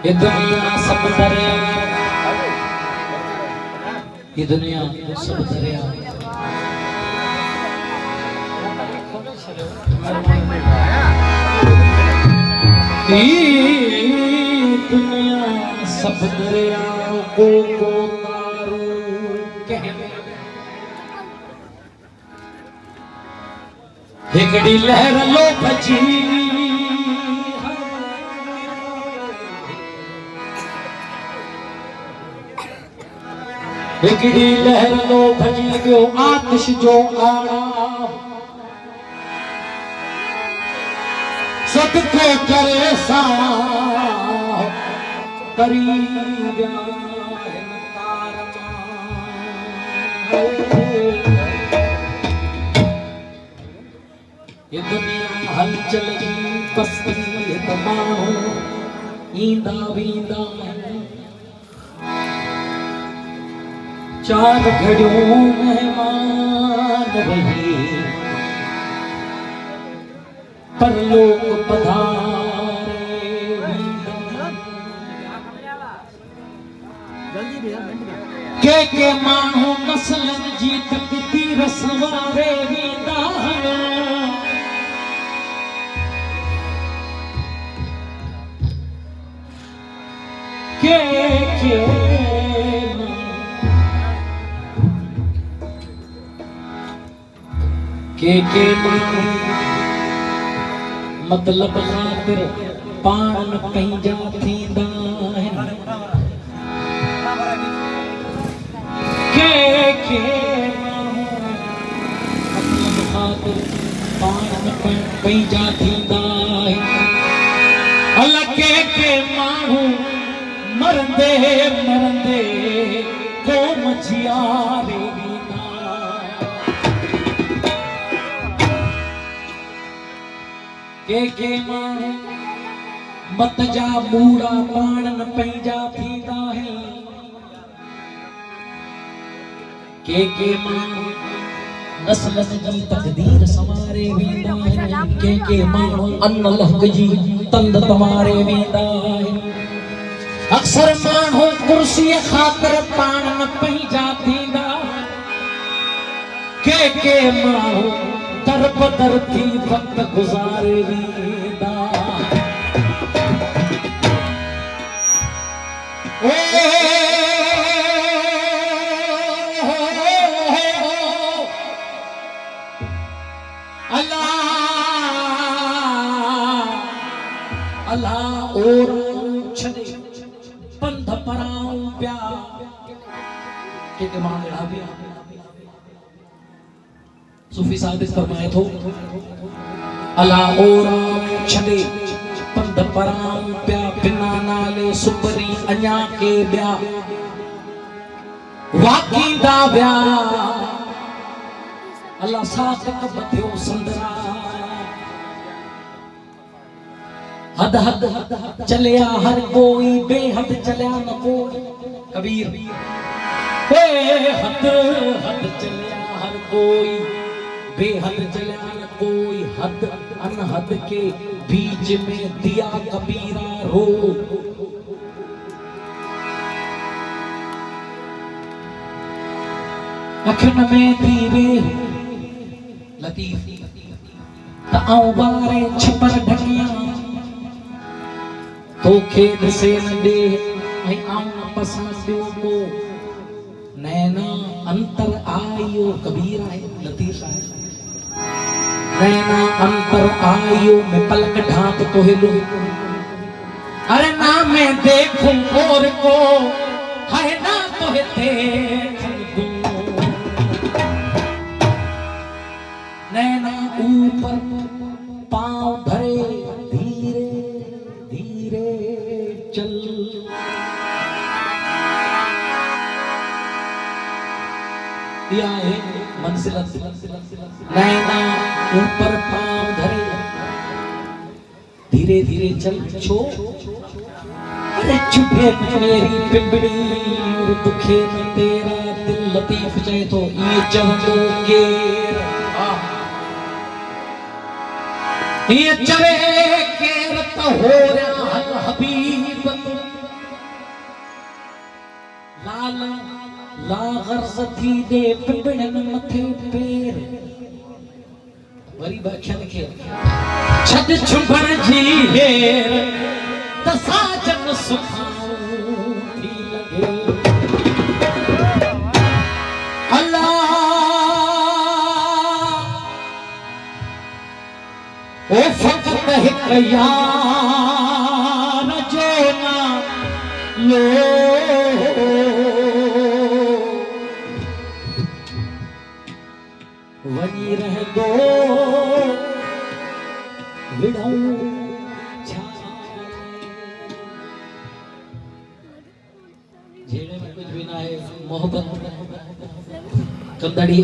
ये दुनिया सब दरिया, ये दुनिया सब दरिया। ये दुनिया सब दरिया को तारू कहवे, हिकड़ी लहर लो बची हिकड़ी लहर लो भजी वियो आतिश जो आड़ा सदको करे सा करी विया हिन तार ये दुनिया हलचल जी बस्ती तमाम ईंदा वींदा चार घड़ियों मेहमान रही पर लोग पधारे के मानू नस्लन जी तकदीर सवारे वींदा के मतलब खातिर पान पंहिंजा थींदा आहिनि के मतलब खातिर पान पंहिंजा थींदा आहिनि अल के माण्हू मरंदे मरंदे क़ौम जियारे के माण्हू मत जा मूड़ा पाणन पंहिंजा थींदा आहिनि के माण्हू नस्लन जी तकदीर संवारे वेंदा आहिनि के माण्हू अन लहक जी तंद तवारे वेंदा आहिनि अक्सर माण्हू कुर्सीअ ख़ातिर पाणन पंहिंजा थींदा के माण्हू दर बदर थी वक्त गुजारे वींदा अल्लाह अल्लाह और छदे पंध पराऊं प्या के मांगड़ा पिया सूफी साहब फरमाए थो अला ओरा छदे पंध पराऊं प्या बिना नाले सुबरी अञा के ॿिया वाकींदा विया अल्लाह साथ बधियो संदरा हद हद चलिया हर कोई बेहद चलिया न कोई कबीर हद हद चलिया हर कोई बेहद चलिया न कोई हद अनहद के बीच में दिया कबीरा रो अखिन में दीवे लतीफ ताऊं बारे छपर ढकिया तोखे ॾिसे न ॾे ऐं आऊं न पसंदि ॿियो को नैना अंतर आयो कबीर आहे लतीफ आहे नैना अंतर आयो मैं पलक ढांप तो हिलूं अरे ना मैं देखूं और को है ना तो देख दूं नैना ऊपर पांव धरे धीरे धीरे चल दिया है मंजिलत नैना ऊपर पांव धरे धीरे धीरे चल छो अरे चुभे मेरी पिंबड़ी और दुखे में तेरा दिल लतीफ चाहे तो ये चवंदो केर ये चवे केर तो हो रहा हबीब नाल ला गर्ज थी दे पिबड़न मथे पेर वरी व्याख्या लिखे छद छुबण जी हेर तसा जन सुखाऊ थी लगे अल्लाह ओ फकत हिक यार जो ना लो वनी रह दो विड़ऊ जेड़े में कुछ भी ना है मोहब्बत कंदड़ी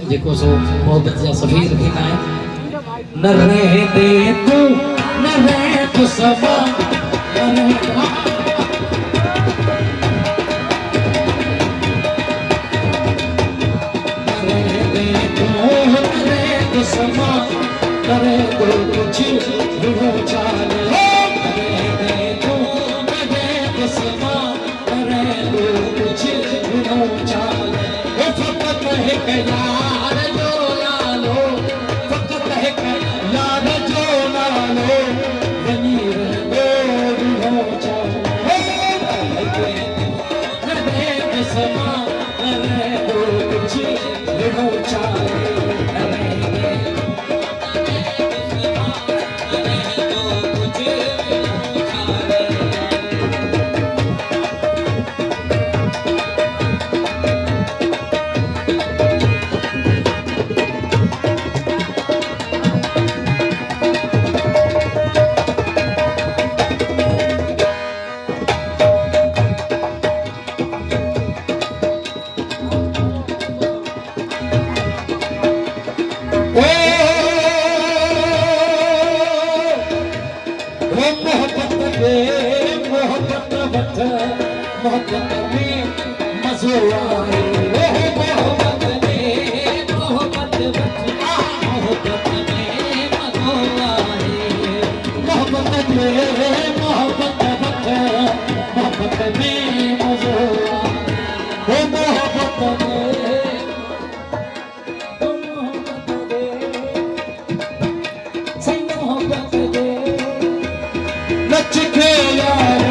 जेको सो मोहब्बत जा सफीर भी ना है न रह दे तू न रह तू सबा न रह दे तू न रह तू सबा करे तो कुछ हो जाने रह दे तू न रह तू सबा करे तो कुछ हो जाने वो फकत है कि यार जो ना लो फकत है कि यार जो ना लो बनी रहे हो जाने न रह तू सबा करे तो कुछ हो जाने मोहब्बत में मज़ो आए मोहब्बत में मोहब्बत मोहब्बत में मज़ो आए मोहब्बत में मोहब्बत मोहब्बत में मज़ो आए मोहब्बत में सही मोहब्बत दे नच के यार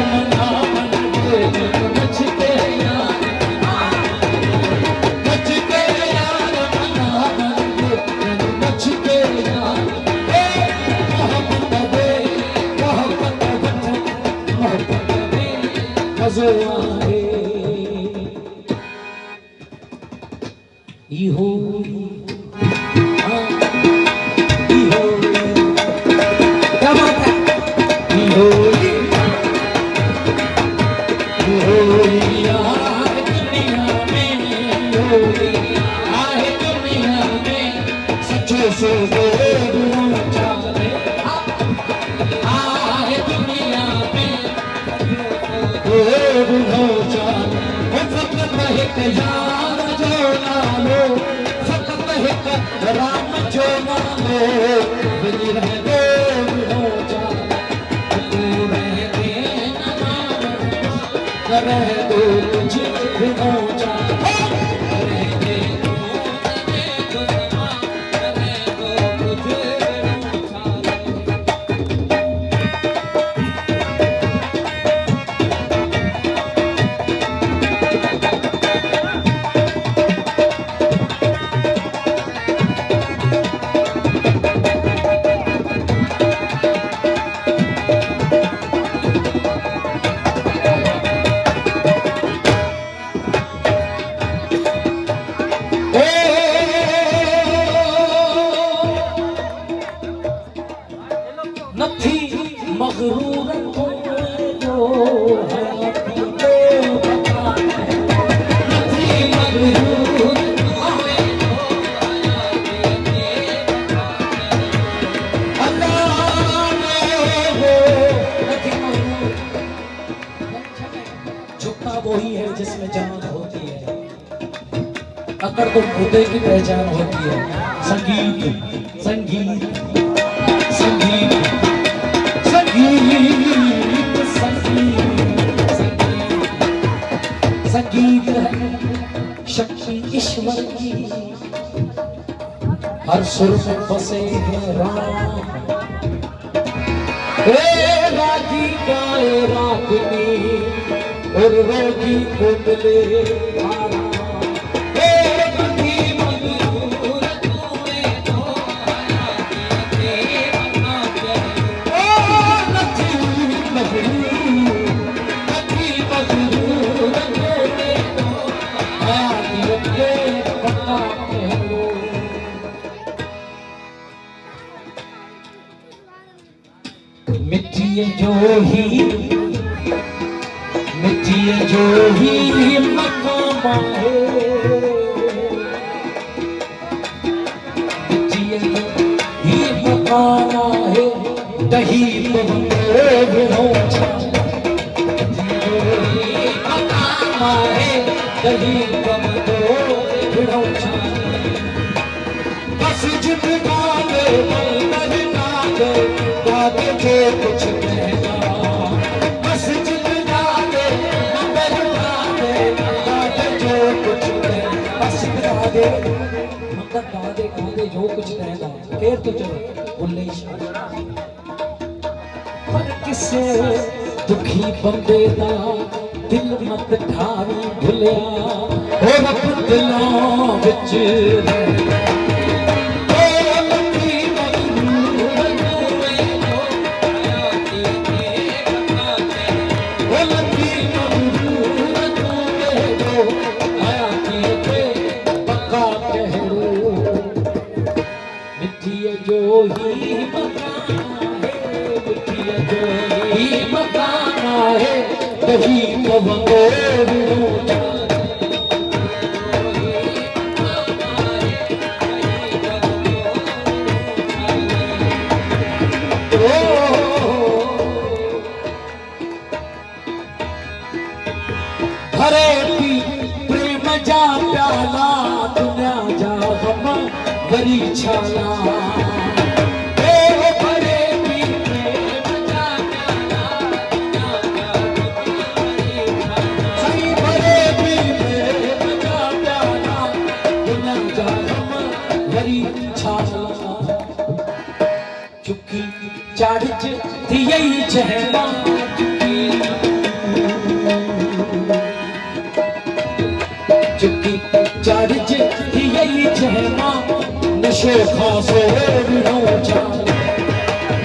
यार जो ना लो फकत हिक राम जो ना लो बनी रह दो हो जाने तू रह दे न रह दो कुछ हो जाने रह दे तू न रह दो कुछ हो जाने वही है जिसमें जान होती है, अगर तो मुद्दे की पहचान होती है। संगीत संगीत संगीत संगीत संगीत संगीत संगीत शक्ति ईश्वर की, हर सुर में बसे हैं राम। रागी गाए रागनी और रोगी को मिले आराम। मिट्टी जो ही मकामा है, मिट्टी जो ही मकाना है, दही मकाना है, दही बस जित गावे गावे जो कुछ कहना, बस जित गावे गावे जो कुछ कहना, बस गावे मतलब गावे जो कुछ कहना, फिर तो चलो बोले पर किसे दुखी बंदे दा दिल मत ठारी भुलिया, हो रब दिलों विच जो ही मकाना है, दही भरे पी प्रेम जा प्याला, दुनिया जा गम भरी छाला। चुकी चढ़ थी यही चहना, चुकी चढ़ थी यही चहना, नशे खासो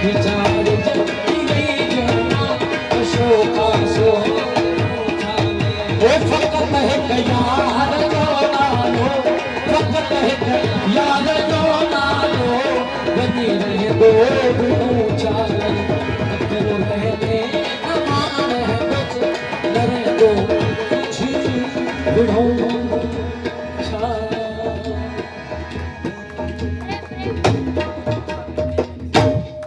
विचार नशो खासो फकत है यार जो नालो, फकत है यार जो नालो, बनी रहे दो चाल रहने अमान है, लड़े दो